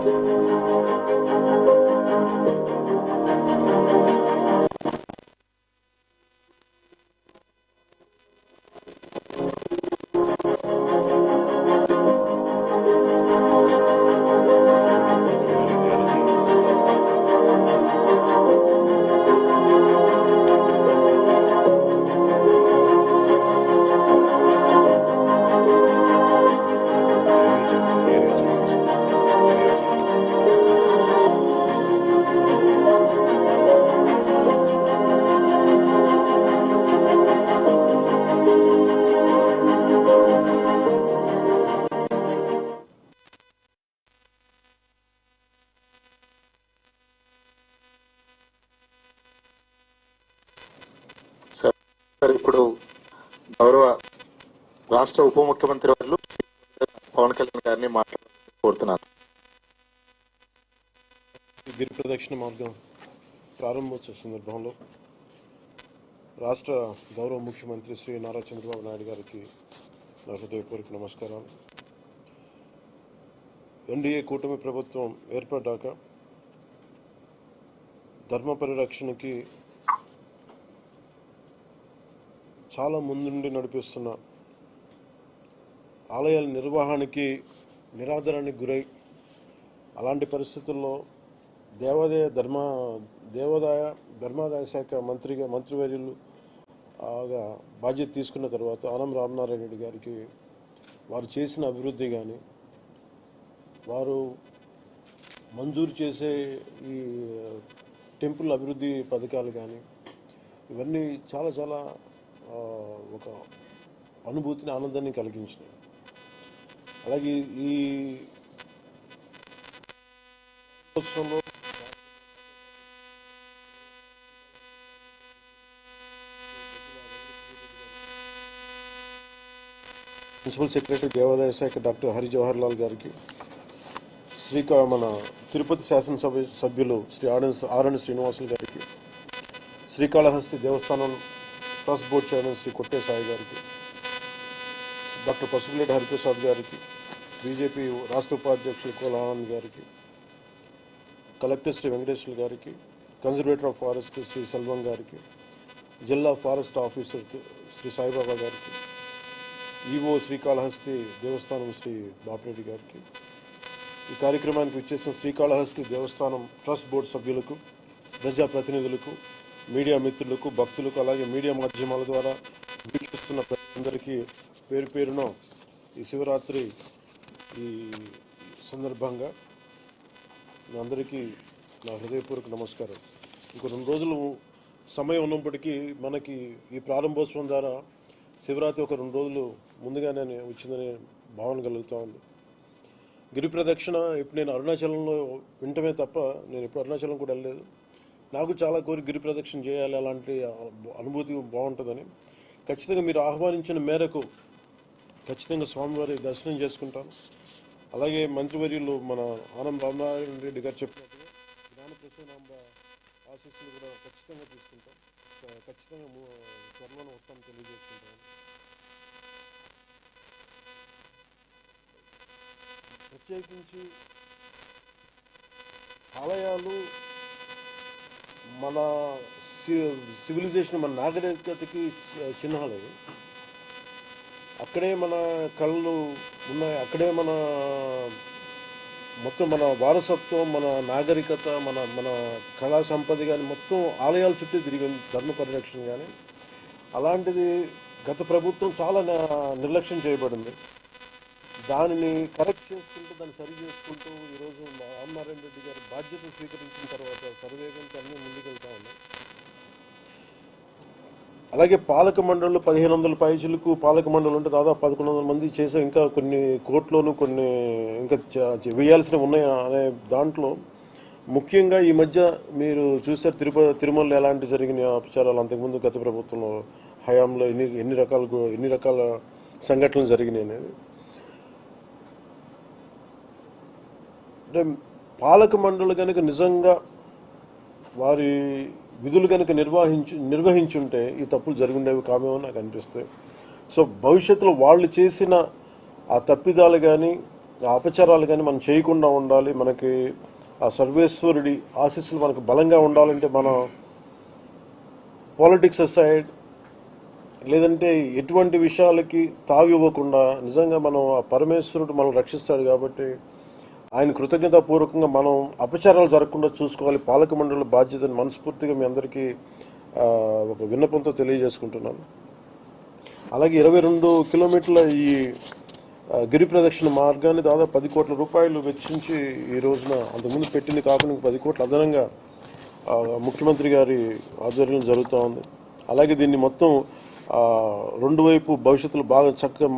Sir ఇప్పుడు గౌరవ రాష్ట్ర ఉప ముఖ్యమంత్రి వారు పవన్ కళ్యాణ్ గారిని మాట్లాడుతున్నాను. గిరి ప్రదక్షిణ మార్గం ప్రారంభోత్సవ సందర్భంలో రాష్ట్ర గౌరవ ముఖ్యమంత్రి శ్రీ నారా చంద్రబాబు నాయుడు గారికి నా హృదయపూర్వక నమస్కారాలు. ఎన్డీఏ కూటమి ప్రభుత్వం ఏర్పడ్డాక ధర్మ పరిరక్షణకి చాలా ముందుండి నడిపిస్తున్న ఆలయాల నిర్వహణకి నిరాదరణకి గురై అలాంటి పరిస్థితుల్లో ధర్మాదాయ శాఖ మంత్రివర్యులు బాధ్యత తీసుకున్న తర్వాత ఆనం రామనారాయణ రెడ్డి గారికి వారు చేసిన అభివృద్ధి కానీ వారు మంజూరు చేసే ఈ టెంపుల్ అభివృద్ధి పథకాలు కానీ ఇవన్నీ చాలా చాలా ఒక అనుభూతిని ఆనందాన్ని కలిగించినాయి. అలాగే ఈ సంవత్సరంలో ప్రిన్సిపల్ సెక్రటరీ దేవాదాయ శాఖ డాక్టర్ హరి జవహర్ లాల్ గారికి, మన తిరుపతి శాసనసభ సభ్యులు శ్రీ ఆరణి శ్రీనివాసులు గారికి, శ్రీకాళహస్తి దేవస్థానం ట్రస్ట్ బోర్డు చైర్మన్ శ్రీ కొట్టే సాయి గారికి, డాక్టర్ పసుపులేటి హరిప్రసాద్ గారికి, బీజేపీ రాష్ట్ర ఉపాధ్యక్షులు కోలానంద్ గారికి, కలెక్టర్ శ్రీ వెంకటేశ్వర గారికి, conservator of forest Shri Selvam గారికి, జిల్లా ఫారెస్ట్ ఆఫీసర్ శ్రీ సాయిబాబా గారికి, ఈవో శ్రీకాళహస్తి దేవస్థానం శ్రీ బాపిరెడ్డి గారికి, ఈ కార్యక్రమానికి విచ్చేసిన శ్రీకాళహస్తి దేవస్థానం ట్రస్ట్ బోర్డు సభ్యులకు, ప్రజాప్రతినిధులకు, మీడియా మిత్రులకు, భక్తులకు, అలాగే మీడియా మాధ్యమాల ద్వారా వీక్షిస్తున్న ప్రజలందరికీ పేరు పేరున ఈ శివరాత్రి ఈ సందర్భంగా అందరికీ నా హృదయపూర్వక నమస్కారం. ఇంకో 2 రోజులు సమయం ఉన్నప్పటికీ మనకి ఈ ప్రారంభోత్సవం ద్వారా శివరాత్రి ఒక 2 రోజులు ముందుగానే వచ్చిందనే భావన కలుగుతూ ఉంది. గిరి ప్రదక్షిణ ఇప్పుడు నేను అరుణాచలంలో వింటమే తప్ప నేను ఎప్పుడు అరుణాచలం కూడా వెళ్ళలేదు. నాకు చాలా కోరిక గిరి ప్రదక్షిణ చేయాలి, అలాంటి అనుభూతి బాగుంటుందని. ఖచ్చితంగా మీరు ఆహ్వానించిన మేరకు ఖచ్చితంగా స్వామివారి దర్శనం చేసుకుంటాను. అలాగే మంత్రివర్యులు మన ఆనం రామనారాయణ రెడ్డి గారు చెప్పినట్టుగా జ్ఞానప్రసూనాంబ ఆశీస్సులు కూడా ఖచ్చితంగా తీసుకుంటాం. ఖచ్చితంగా త్వరలోనే వస్తామని తెలియజేసుకుంటాను. ప్రత్యేకించి ఆలయాలు మన సివిలైజేషన్, మన నాగరికతకి చిహ్నాలు. అక్కడే మన కళలు ఉన్నాయి, అక్కడే మన మొత్తం మన వారసత్వం, మన నాగరికత, మన మన కళా సంపద కానీ మొత్తం ఆలయాల చుట్టూ తిరిగి ధర్మ పరిరక్షణ కానీ. అలాంటిది గత ప్రభుత్వం చాలా నిర్లక్ష్యం చేయబడింది. దానిని కరెక్ట్ చేసుకుంటూ, దాన్ని సరి చేసుకుంటూ ఈరోజు రామనారాయణ రెడ్డి గారు బాధ్యత స్వీకరించిన తర్వాత సర్వేగంతో అన్నీ ముందుకెళ్తా ఉన్నాయి. అలాగే పాలక మండళ్ళు 1500 పైచులకు పాలక మండలి ఉంటే దాదాపు 1100 మంది చేసే ఇంకా కొన్ని కోట్లోనూ కొన్ని ఇంకా వేయాల్సినవి ఉన్నాయి అనే దాంట్లో ముఖ్యంగా ఈ మధ్య మీరు చూసారు తిరుమలలో ఎలాంటి జరిగిన అపచారాలు అంతకుముందు గత ప్రభుత్వంలో హయాంలో ఎన్ని రకాల సంఘటనలు జరిగినాయి అనేది. అంటే పాలక మండలి కనుక నిజంగా వారి విధులు కనుక నిర్వహించుంటే ఈ తప్పులు జరుగుండేవి కామేమో నాకు అనిపిస్తాయి. సో భవిష్యత్తులో వాళ్ళు చేసిన ఆ తప్పిదాలు కానీ ఆ అపచారాలు కానీ మనం చేయకుండా ఉండాలి. మనకి ఆ సర్వేశ్వరుడి ఆశీస్సులు మనకు బలంగా ఉండాలంటే మనం పాలిటిక్స్ అసైడ్ లేదంటే ఎటువంటి విషయాలకి తావి ఇవ్వకుండా నిజంగా మనం ఆ పరమేశ్వరుడు మనం రక్షిస్తాడు కాబట్టి ఆయన కృతజ్ఞతాపూర్వకంగా మనం అపచారాలు జరగకుండా చూసుకోవాలి. పాలక మండలి బాధ్యతను మనస్ఫూర్తిగా మీ అందరికీ ఒక విన్నపంతో తెలియజేసుకుంటున్నాను. అలాగే 22 కిలోమీటర్ల ఈ గిరి ప్రదక్షిణ మార్గాన్ని దాదాపు 10 కోట్ల రూపాయలు వెచ్చించి ఈ రోజున అంతకుముందు పెట్టింది కాకుండా 10 కోట్ల అదనంగా ముఖ్యమంత్రి గారి ఆధ్వర్యంలో జరుగుతూ ఉంది. అలాగే దీన్ని మొత్తం రెండు వైపు భవిష్యత్తులో బాగా చక్కగా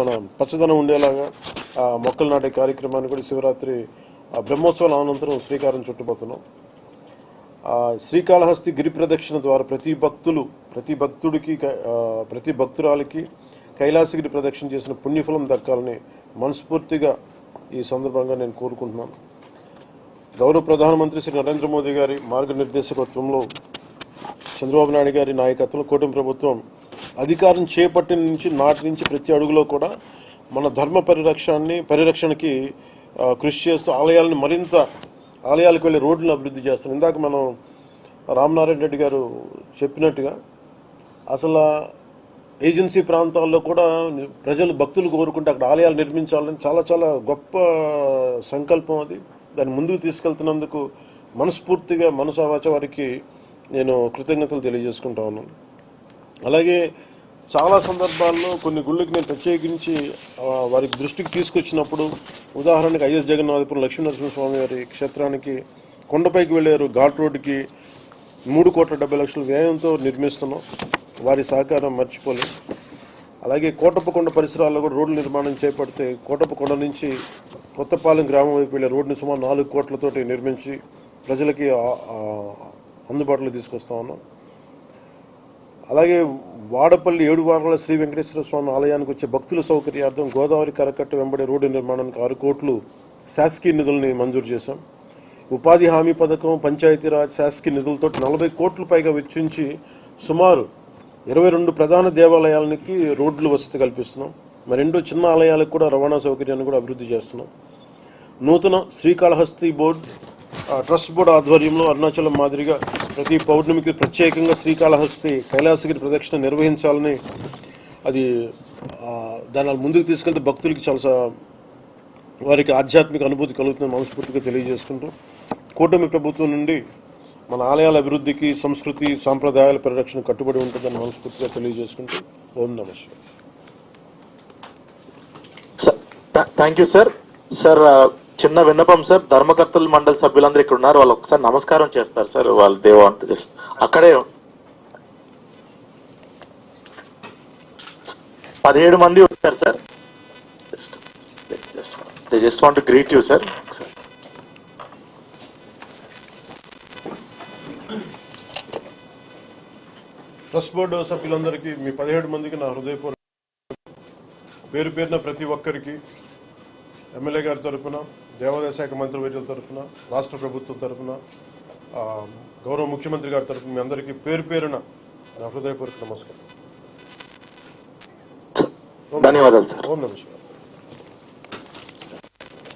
మన పచ్చదనం ఉండేలాగా మొక్కలు నాటే కార్యక్రమాన్ని కూడా శివరాత్రి బ్రహ్మోత్సవాల అనంతరం శ్రీకారం చుట్టబోతున్నాం. శ్రీకాళహస్తి గిరి ప్రదక్షిణ ద్వారా ప్రతి భక్తురాలికి కైలాసగిరి ప్రదక్షిణ చేసిన పుణ్యఫలం దక్కాలని మనస్ఫూర్తిగా ఈ సందర్భంగా నేను కోరుకుంటున్నాను. గౌరవ ప్రధానమంత్రి శ్రీ నరేంద్ర మోదీ గారి మార్గనిర్దేశకత్వంలో చంద్రబాబు నాయుడు గారి నాయకత్వంలో కూటమి ప్రభుత్వం అధికారం చేపట్టిన నాటి నుంచి ప్రతి అడుగులో కూడా మన ధర్మ పరిరక్షణకి కృషి చేస్తూ ఆలయాలకు వెళ్ళే రోడ్లను అభివృద్ధి చేస్తాం. ఇందాక మనం రామనారాయణ రెడ్డి గారు చెప్పినట్టుగా అసలు ఏజెన్సీ ప్రాంతాల్లో కూడా భక్తులు కోరుకుంటే అక్కడ ఆలయాలు నిర్మించాలని చాలా చాలా గొప్ప సంకల్పం అది. దాన్ని ముందుకు తీసుకెళ్తున్నందుకు మనస్ఫూర్తిగా మనసావాచ వారికి నేను కృతజ్ఞతలు తెలియజేసుకుంటా ఉన్నాను. అలాగే చాలా సందర్భాల్లో కొన్ని గుళ్ళకి నేను ప్రత్యేకించి వారికి దృష్టికి తీసుకొచ్చినప్పుడు, ఉదాహరణకు ఐఎస్ జగన్నాథపురం లక్ష్మీనరసింహస్వామి వారి క్షేత్రానికి కొండపైకి వెళ్ళారు ఘాట్ రోడ్డుకి 3,70,00,000 వ్యయంతో నిర్మిస్తున్నాం. వారి సహకారం మర్చిపోలేదు. అలాగే కోటప్పకొండ పరిసరాల్లో కూడా రోడ్ల నిర్మాణం చేపడితే కోటప్పకొండ నుంచి కొత్తపాలెం గ్రామం వైపు వెళ్ళే రోడ్డుని సుమారు 4 కోట్లతోటి నిర్మించి ప్రజలకి అందుబాటులో తీసుకొస్తా ఉన్నాం. అలాగే వాడపల్లి 7 వారాల శ్రీ వెంకటేశ్వర స్వామి ఆలయానికి వచ్చే భక్తుల సౌకర్యార్థం గోదావరి కరకట్ట వెంబడే రోడ్డు నిర్మాణానికి 6 కోట్లు శాసకీయ నిధుల్ని మంజూరు చేశాం. ఉపాధి హామీ పథకం, పంచాయతీరాజ్ శాసకీయ నిధులతో 40 కోట్ల పైగా వెచ్చించి సుమారు 22 ప్రధాన దేవాలయాలకి రోడ్లు వసతి కల్పిస్తున్నాం. మరెండో చిన్న ఆలయాలకు కూడా రవాణా సౌకర్యాన్ని కూడా అభివృద్ధి చేస్తున్నాం. నూతన శ్రీకాళహస్తి ట్రస్ట్ బోర్డు ఆధ్వర్యంలో అరుణాచలం మాదిరిగా ప్రతి పౌర్ణమికి ప్రత్యేకంగా శ్రీకాళహస్తి కైలాసగిరి ప్రదక్షిణ నిర్వహించాలని దాన్ని ముందుకు తీసుకెళ్తే భక్తులకి చాలా వారికి ఆధ్యాత్మిక అనుభూతి కలుగుతుందని మనస్ఫూర్తిగా తెలియజేసుకుంటూ కూటమి ప్రభుత్వం నుండి మన ఆలయాల అభివృద్ధికి, సంస్కృతి సాంప్రదాయాల పరిరక్షణ కట్టుబడి ఉంటుందని మనస్ఫూర్తిగా తెలియజేసుకుంటూ ఓం నమః శివాయ. Thank you sir. సార్ చిన్న విన్నపం సార్, ధర్మకర్తల మండలి సభ్యులందరూ ఇక్కడ ఉన్నారు, వాళ్ళు ఒకసారి నమస్కారం చేస్తారు సార్. వాళ్ళు దేవాంట జస్ట్ అక్కడే 17 మంది వచ్చారు sir. Just want to greet you sir. Trust board సభ్యులందరికీ, మీ 17 మందికి నా హృదయపూర్వక పేరు పేరున ప్రతి ఒక్కరికి ఎమ్మెల్యే గారి తరఫున, దేవాదాయ శాఖ మంత్రివర్యుల తరఫున, రాష్ట్ర ప్రభుత్వం తరఫున, గౌరవ ముఖ్యమంత్రి గారి తరఫున మీ అందరికీ పేరు పేరున నా హృదయపూర్వక నమస్కారం. ధన్యవాదాలు సార్. ఓం నమః శివాయ.